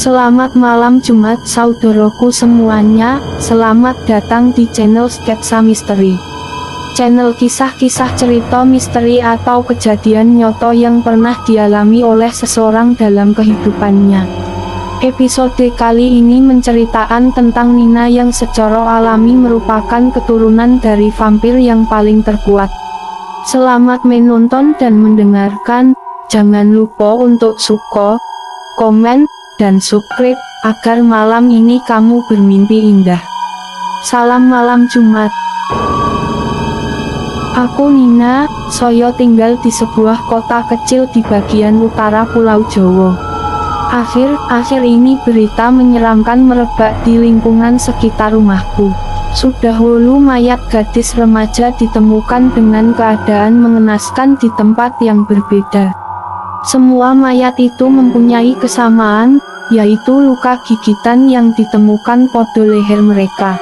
Selamat malam Jumat saudaraku semuanya, selamat datang di channel Sketsa Misteri. Channel kisah-kisah cerita misteri atau kejadian nyata yang pernah dialami oleh seseorang dalam kehidupannya. Episode kali ini menceritakan tentang Nina yang secara alami merupakan keturunan dari vampir yang paling terkuat. Selamat menonton dan mendengarkan, jangan lupa untuk suka, komen, dan subscribe, agar malam ini kamu bermimpi indah. Salam malam Jumat. Aku Nina, saya tinggal di sebuah kota kecil di bagian utara Pulau Jawa. Akhir-akhir ini berita menyeramkan merebak di lingkungan sekitar rumahku. Sudah 8 mayat gadis remaja ditemukan dengan keadaan mengenaskan di tempat yang berbeda. Semua mayat itu mempunyai kesamaan, yaitu luka gigitan yang ditemukan pada leher mereka.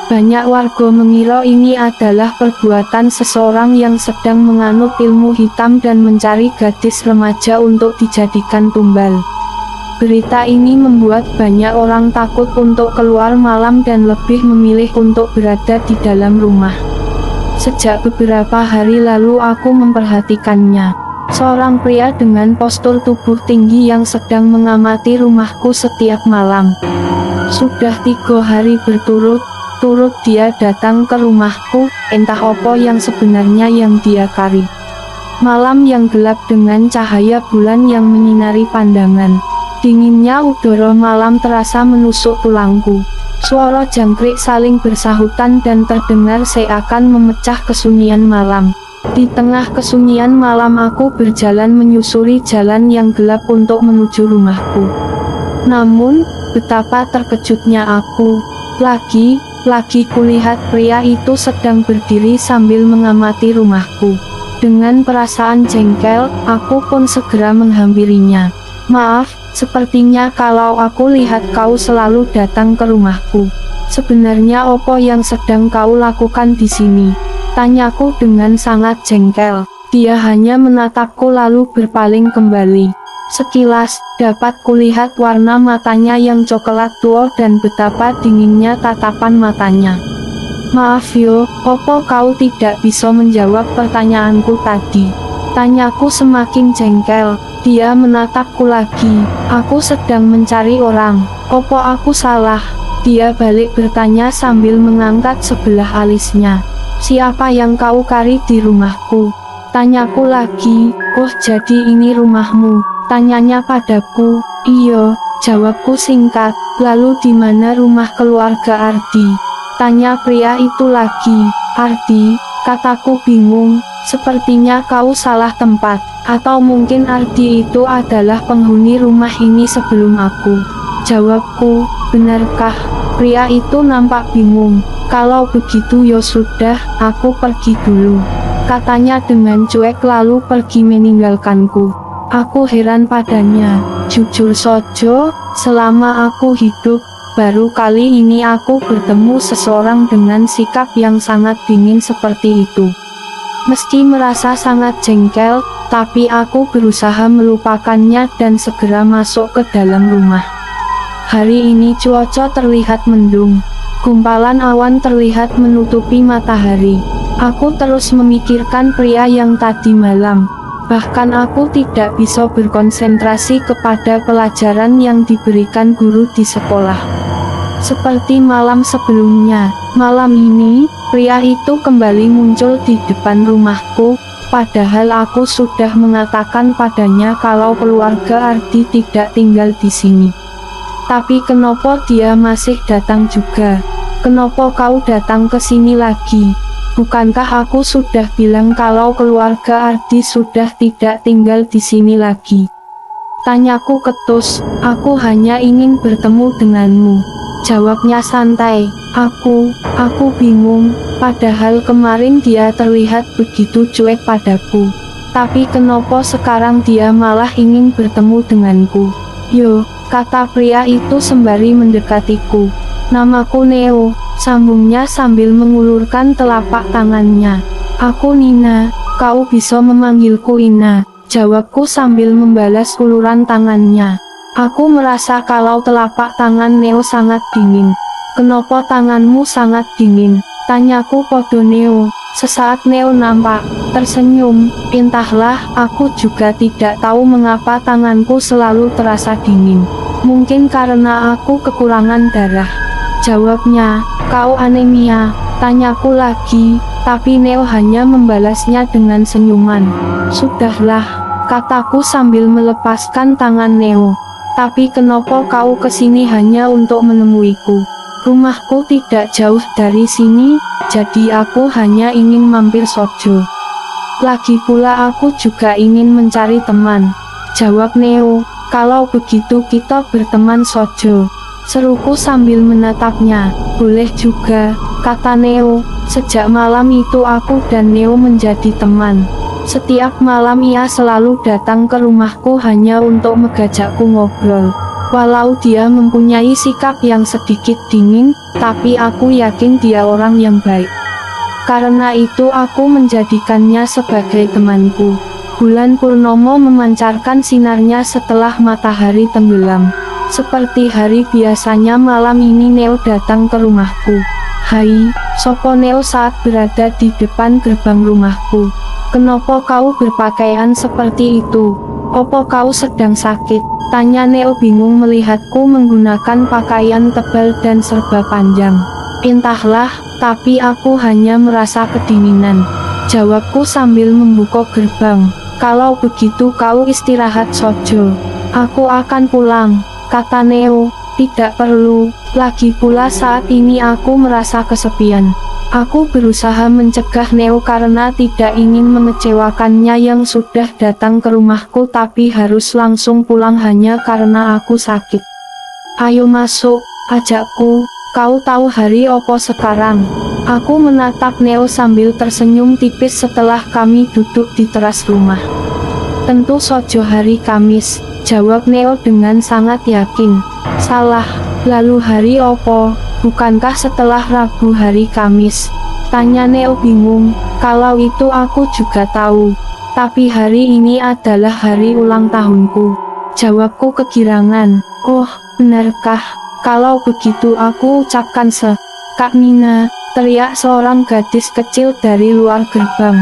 Banyak warga mengira ini adalah perbuatan seseorang yang sedang menganut ilmu hitam dan mencari gadis remaja untuk dijadikan tumbal. Berita ini membuat banyak orang takut untuk keluar malam dan lebih memilih untuk berada di dalam rumah. Sejak beberapa hari lalu aku memperhatikannya. Seorang pria dengan postur tubuh tinggi yang sedang mengamati rumahku setiap malam. Sudah 3 hari berturut-turut dia datang ke rumahku, entah apa yang sebenarnya yang dia cari. Malam yang gelap dengan cahaya bulan yang menyinari pandangan. Dinginnya udara malam terasa menusuk tulangku. Suara jangkrik saling bersahutan dan terdengar seakan memecah kesunyian malam. Di tengah kesunyian malam aku berjalan menyusuri jalan yang gelap untuk menuju rumahku. Namun, betapa terkejutnya aku. Lagi kulihat pria itu sedang berdiri sambil mengamati rumahku. Dengan perasaan jengkel, aku pun segera menghampirinya. Maaf, sepertinya kalau aku lihat kau selalu datang ke rumahku. Sebenarnya apa yang sedang kau lakukan di sini? Tanyaku dengan sangat jengkel. Dia hanya menatapku lalu berpaling kembali. Sekilas, dapat kulihat warna matanya yang coklat tua dan betapa dinginnya tatapan matanya. Maaf yo, apa kau tidak bisa menjawab pertanyaanku tadi? Tanyaku semakin jengkel. Dia menatapku lagi. Aku sedang mencari orang. Apa aku salah? Dia balik bertanya sambil mengangkat sebelah alisnya. Siapa yang kau cari di rumahku? Tanyaku lagi. Oh, jadi ini rumahmu? Tanyanya padaku. Iya, jawabku singkat. Lalu di mana rumah keluarga Ardi? Tanya pria itu lagi. Ardi, kataku bingung. Sepertinya kau salah tempat. Atau mungkin Ardi itu adalah penghuni rumah ini sebelum aku. Jawabku. Benarkah? Pria itu nampak bingung. Kalau begitu ya sudah, aku pergi dulu. Katanya dengan cuek lalu pergi meninggalkanku. Aku heran padanya. Jujur saja, selama aku hidup, baru kali ini aku bertemu seseorang dengan sikap yang sangat dingin seperti itu. Meski merasa sangat jengkel, tapi aku berusaha melupakannya dan segera masuk ke dalam rumah. Hari ini cuaca terlihat mendung. Gumpalan awan terlihat menutupi matahari. Aku terus memikirkan pria yang tadi malam. Bahkan aku tidak bisa berkonsentrasi kepada pelajaran yang diberikan guru di sekolah. Seperti malam sebelumnya, malam ini, pria itu kembali muncul di depan rumahku, padahal aku sudah mengatakan padanya kalau keluarga Ardi tidak tinggal di sini. Tapi kenapa dia masih datang juga? Kenapa kau datang ke sini lagi? Bukankah aku sudah bilang kalau keluarga Ardi sudah tidak tinggal di sini lagi? Tanyaku ketus. Aku hanya ingin bertemu denganmu. Jawabnya santai. Aku bingung. Padahal kemarin dia terlihat begitu cuek padaku. Tapi kenapa sekarang dia malah ingin bertemu denganku? Yo, kata pria itu sembari mendekatiku. Namaku Neo, sambungnya sambil mengulurkan telapak tangannya. Aku Nina, kau bisa memanggilku Ina, jawabku sambil membalas uluran tangannya. Aku merasa kalau telapak tangan Neo sangat dingin. Kenapa tanganmu sangat dingin? Tanyaku pada Neo. Sesaat Neo nampak tersenyum. Entahlah, aku juga tidak tahu mengapa tanganku selalu terasa dingin. Mungkin karena aku kekurangan darah. Jawabnya, kau anemia. Tanyaku lagi, tapi Neo hanya membalasnya dengan senyuman. Sudahlah, kataku sambil melepaskan tangan Neo. Tapi kenapa kau kesini hanya untuk menemuiku? Rumahku tidak jauh dari sini, jadi aku hanya ingin mampir saja. Lagi pula aku juga ingin mencari teman. Jawab Neo, kalau begitu kita berteman saja. Seruku sambil menatapnya. Boleh juga, kata Neo. Sejak malam itu aku dan Neo menjadi teman. Setiap malam ia selalu datang ke rumahku hanya untuk mengajakku ngobrol. Walau dia mempunyai sikap yang sedikit dingin, tapi aku yakin dia orang yang baik. Karena itu aku menjadikannya sebagai temanku. Bulan purnomo memancarkan sinarnya setelah matahari tenggelam. Seperti hari biasanya malam ini Neo datang ke rumahku. Hai, sopo Neo saat berada di depan gerbang rumahku. Kenapa kau berpakaian seperti itu? Apa kau sedang sakit? Tanya Neo bingung melihatku menggunakan pakaian tebal dan serba panjang. Entahlah, tapi aku hanya merasa kedinginan. Jawabku sambil membuka gerbang. Kalau begitu kau istirahat saja. Aku akan pulang, kata Neo. Tidak perlu, lagi pula saat ini aku merasa kesepian. Aku berusaha mencegah Neo karena tidak ingin mengecewakannya yang sudah datang ke rumahku tapi harus langsung pulang hanya karena aku sakit. Ayo masuk, ajakku, kau tahu hari opo sekarang? Aku menatap Neo sambil tersenyum tipis setelah kami duduk di teras rumah. Tentu saja hari Kamis, jawab Neo dengan sangat yakin. Salah, lalu hari opo? Bukankah setelah Rabu hari Kamis? Tanya Neo bingung. Kalau itu aku juga tahu. Tapi hari ini adalah hari ulang tahunku. Jawabku kegirangan. Oh, benarkah? Kalau begitu aku ucapkan Kak Nina, teriak seorang gadis kecil dari luar gerbang.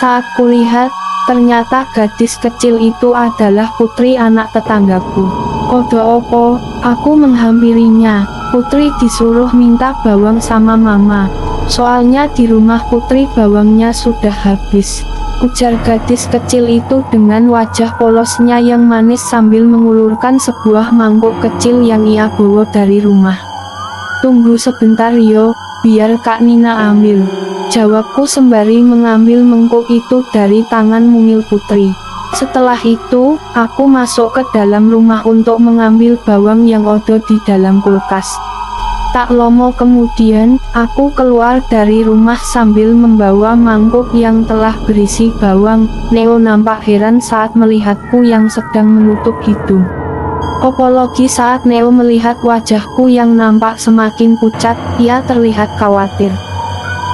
Saat kulihat, ternyata gadis kecil itu adalah putri anak tetanggaku. Kode opo? Aku menghampirinya. Putri disuruh minta bawang sama mama. Soalnya di rumah Putri bawangnya sudah habis. Ujar gadis kecil itu dengan wajah polosnya yang manis sambil mengulurkan sebuah mangkuk kecil yang ia bawa dari rumah. Tunggu sebentar yo, biar Kak Nina ambil. Jawabku sembari mengambil mangkuk itu dari tangan mungil Putri. Setelah itu, aku masuk ke dalam rumah untuk mengambil bawang yang ada di dalam kulkas. Tak lama kemudian, aku keluar dari rumah sambil membawa mangkuk yang telah berisi bawang. Neo nampak heran saat melihatku yang sedang menutup hidung. Apalagi saat Neo melihat wajahku yang nampak semakin pucat, ia terlihat khawatir.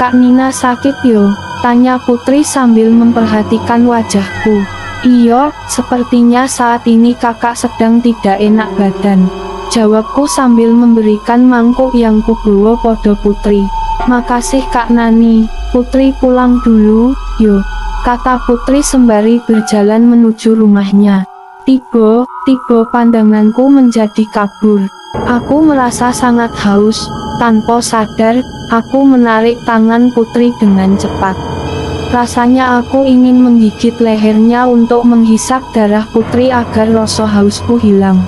Kak Nina sakit yo? Tanya Putri sambil memperhatikan wajahku. Iya, sepertinya saat ini kakak sedang tidak enak badan. Jawabku sambil memberikan mangkuk yang kubawa pada Putri. Makasih Kak Nani, Putri pulang dulu, yo, kata Putri sembari berjalan menuju rumahnya. Tiba pandanganku menjadi kabur. Aku merasa sangat haus, tanpa sadar, aku menarik tangan Putri dengan cepat. Rasanya aku ingin menggigit lehernya untuk menghisap darah Putri agar rasa hausku hilang.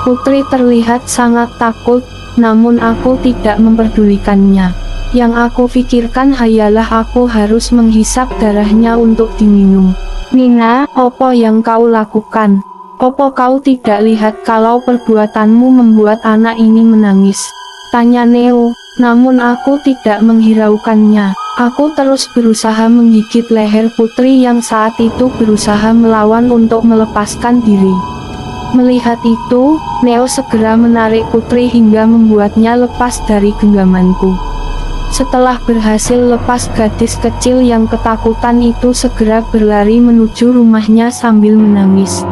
Putri terlihat sangat takut, namun aku tidak memperdulikannya. Yang aku pikirkan hanyalah aku harus menghisap darahnya untuk diminum. Nina, apa yang kau lakukan? Apa kau tidak lihat kalau perbuatanmu membuat anak ini menangis? Tanya Neo, namun aku tidak menghiraukannya. Aku terus berusaha menggigit leher Putri yang saat itu berusaha melawan untuk melepaskan diri. Melihat itu, Neo segera menarik Putri hingga membuatnya lepas dari genggamanku. Setelah berhasil lepas, gadis kecil yang ketakutan itu segera berlari menuju rumahnya sambil menangis.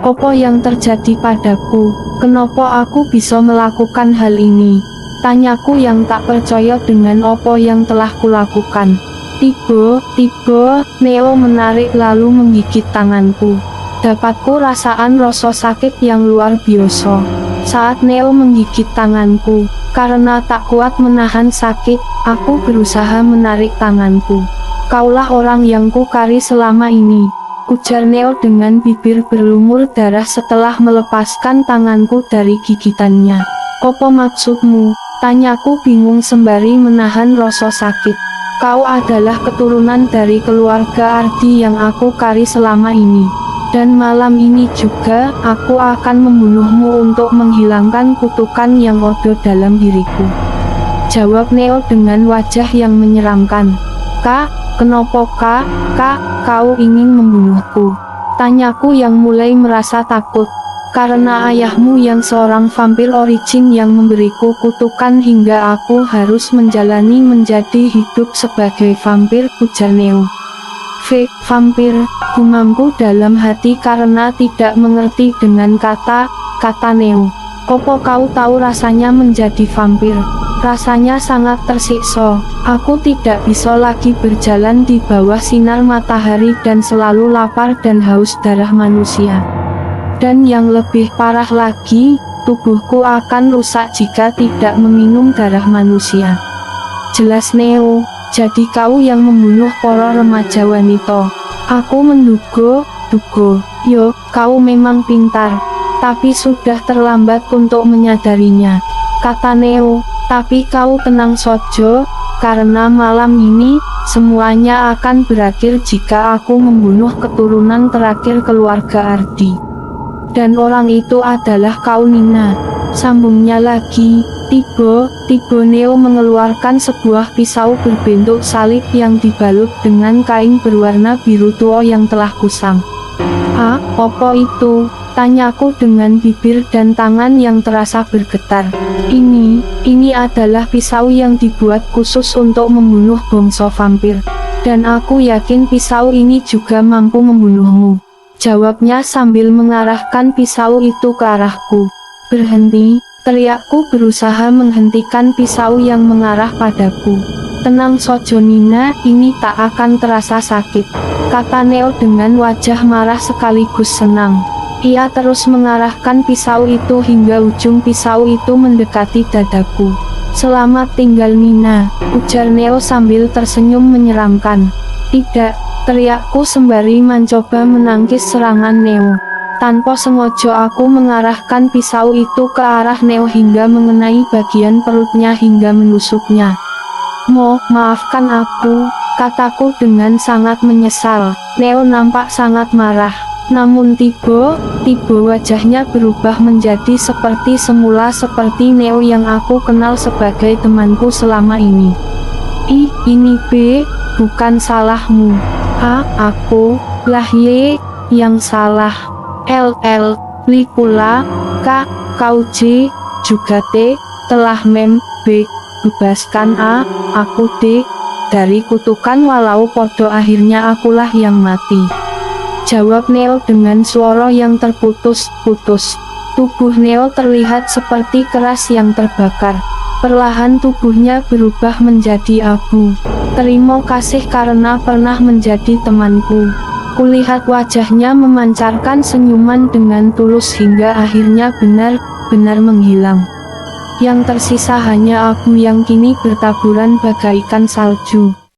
Apa yang terjadi padaku? Kenapa aku bisa melakukan hal ini? Tanyaku yang tak percaya dengan apa yang telah kulakukan. Tiba-tiba, Neo menarik lalu menggigit tanganku. Dapatku rasaan rasa sakit yang luar biasa saat Neo menggigit tanganku. Karena tak kuat menahan sakit, aku berusaha menarik tanganku. Kaulah orang yang kukari selama ini, ujar Neo dengan bibir berlumur darah setelah melepaskan tanganku dari gigitannya. Apa maksudmu? Tanyaku bingung sembari menahan rasa sakit. Kau adalah keturunan dari keluarga Ardi yang aku cari selama ini. Dan malam ini juga, aku akan membunuhmu untuk menghilangkan kutukan yang ada dalam diriku. Jawab Neo dengan wajah yang menyeramkan. Kak, kenapa kak, kau ingin membunuhku? Tanyaku yang mulai merasa takut. Karena ayahmu yang seorang vampir origin yang memberiku kutukan hingga aku harus menjalani menjadi hidup sebagai vampir, ujar Neo. Fake vampir, gumamku dalam hati karena tidak mengerti dengan kata Neo. Apa kau tahu rasanya menjadi vampir? Rasanya sangat tersiksa. Aku tidak bisa lagi berjalan di bawah sinar matahari dan selalu lapar dan haus darah manusia. Dan yang lebih parah lagi, tubuhku akan rusak jika tidak meminum darah manusia. Jelas Neo, jadi kau yang membunuh para remaja wanita. Aku menduga, yo, kau memang pintar. Tapi sudah terlambat untuk menyadarinya, kata Neo. Tapi kau tenang saja, karena malam ini, semuanya akan berakhir jika aku membunuh keturunan terakhir keluarga Ardi. Dan orang itu adalah kau Nina, sambungnya lagi. Tiba-tiba Neo mengeluarkan sebuah pisau berbentuk salib yang dibalut dengan kain berwarna biru tua yang telah kusam. Apa itu? Tanyaku dengan bibir dan tangan yang terasa bergetar. Ini adalah pisau yang dibuat khusus untuk membunuh bangsa vampir. Dan aku yakin pisau ini juga mampu membunuhmu. Jawabnya sambil mengarahkan pisau itu ke arahku. Berhenti, teriakku berusaha menghentikan pisau yang mengarah padaku. Tenang saja Nina, ini tak akan terasa sakit, kata Neo dengan wajah marah sekaligus senang. Ia terus mengarahkan pisau itu hingga ujung pisau itu mendekati dadaku. Selamat tinggal Nina, ujar Neo sambil tersenyum menyeramkan. Tidak, teriakku sembari mencoba menangkis serangan Neo. Tanpa sengaja aku mengarahkan pisau itu ke arah Neo hingga mengenai bagian perutnya hingga menusuknya. Maafkan aku, kataku dengan sangat menyesal. Neo nampak sangat marah. Namun tiba-tiba wajahnya berubah menjadi seperti semula, seperti Neo yang aku kenal sebagai temanku selama ini. Ini bukan salahmu. Aku lah yang salah. Li pula, kau juga telah bebaskan aku dari kutukan walau podo akhirnya akulah yang mati. Jawab Neo dengan suara yang terputus-putus. Tubuh Neo terlihat seperti keras yang terbakar. Perlahan tubuhnya berubah menjadi abu. Terima kasih karena pernah menjadi temanku. Kulihat wajahnya memancarkan senyuman dengan tulus hingga akhirnya benar-benar menghilang. Yang tersisa hanya abu yang kini bertaburan bagaikan salju.